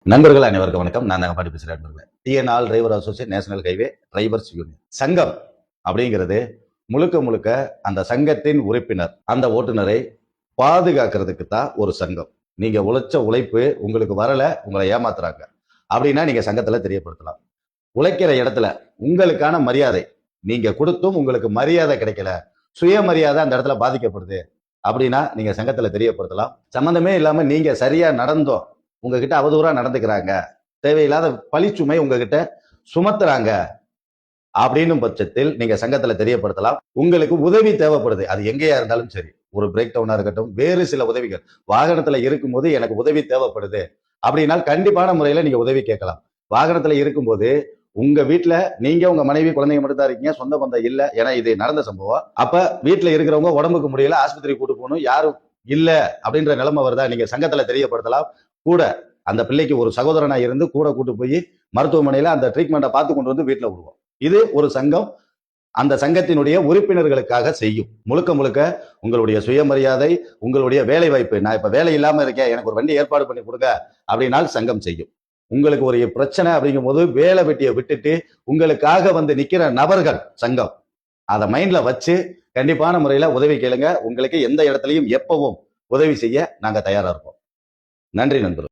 நண்பர்கள் அனைவருக்கும் வணக்கம். நான் தான் பாட்டி பேசுகிறேன். நண்பர்களே, டிஎன்ஆல் driver associate national highway drivers union சங்கம் அப்படிங்கிறது முழுக்க முழுக்க அந்த சங்கத்தின் உறுப்பினர் அந்த ஓட்டுநரை பாதுகாக்கிறதுக்கு தான் ஒரு சங்கம். நீங்க உழைச்ச உழைப்பு உங்களுக்கு வரல, உங்களை ஏமாத்துறாங்க அப்படின்னா நீங்க சங்கத்துல தெரியப்படுத்தலாம். உழைக்கிற இடத்துல உங்களுக்கான மரியாதை நீங்க கொடுத்தும் உங்களுக்கு மரியாதை கிடைக்கல, சுயமரியாதை அந்த இடத்துல பாதிக்கப்படுது அப்படின்னா நீங்க சங்கத்துல தெரியப்படுத்தலாம். சம்பந்தமே இல்லாம நீங்க சரியா நடந்தோம், உங்ககிட்ட அவதூறா நடந்துக்கிறாங்க, தேவையில்லாத பழிச்சுமை உங்ககிட்ட சுமத்துறாங்க அப்படின்னு பட்சத்தில் நீங்க சங்கத்துல தெரியப்படுத்தலாம். உங்களுக்கு உதவி தேவைப்படுது, அது எங்கேயா இருந்தாலும் சரி, ஒரு பிரேக் டவுனா இருக்கட்டும், வேறு சில உதவிகள் வாகனத்துல இருக்கும்போது எனக்கு உதவி தேவைப்படுது அப்படின்னா கண்டிப்பான முறையில நீங்க உதவி கேட்கலாம். வாகனத்துல இருக்கும்போது உங்க வீட்டுல நீங்க உங்க மனைவி குழந்தைங்க மட்டும் தான் இருக்கீங்க, சொந்த பந்தம் இல்ல, ஏன்னா இது நடந்த சம்பவம். அப்ப வீட்டுல இருக்கிறவங்க உடம்புக்கு முடியல, ஆஸ்பத்திரி கூட்டு போகணும், யாரும் இல்ல அப்படின்ற நிலைமை வருதா, நீங்க சங்கத்துல தெரியப்படுத்தலாம். கூட அந்த பிள்ளைக்கு ஒரு சகோதரனா இருந்து கூட கூட்டு போய் மருத்துவமனையில அந்த ட்ரீட்மெண்ட்டை பார்த்து கொண்டு வந்து வீட்டுல விடுவோம். இது ஒரு சங்கம் அந்த சங்கத்தினுடைய உறுப்பினர்களுக்காக செய்யும். முழுக்க முழுக்க உங்களுடைய சுயமரியாதை, உங்களுடைய வேலை வாய்ப்பு. நான் இப்ப வேலை இல்லாம இருக்கேன், எனக்கு ஒரு வண்டி ஏற்பாடு பண்ணி கொடுங்க அப்படின்னால் சங்கம் செய்யும். உங்களுக்கு ஒரு பிரச்சனை அப்படிங்கும் போது வேலை வெட்டியை விட்டுட்டு உங்களுக்காக வந்து நிக்கிற நபர்கள் சங்கம். அதை மைண்ட்ல வச்சு கண்டிப்பான முறையில உதவி கேளுங்க. உங்களுக்கு எந்த இடத்துலையும் எப்பவும் உதவி செய்ய நாங்க தயாரா இருப்போம். நன்றி நண்பர்கள்.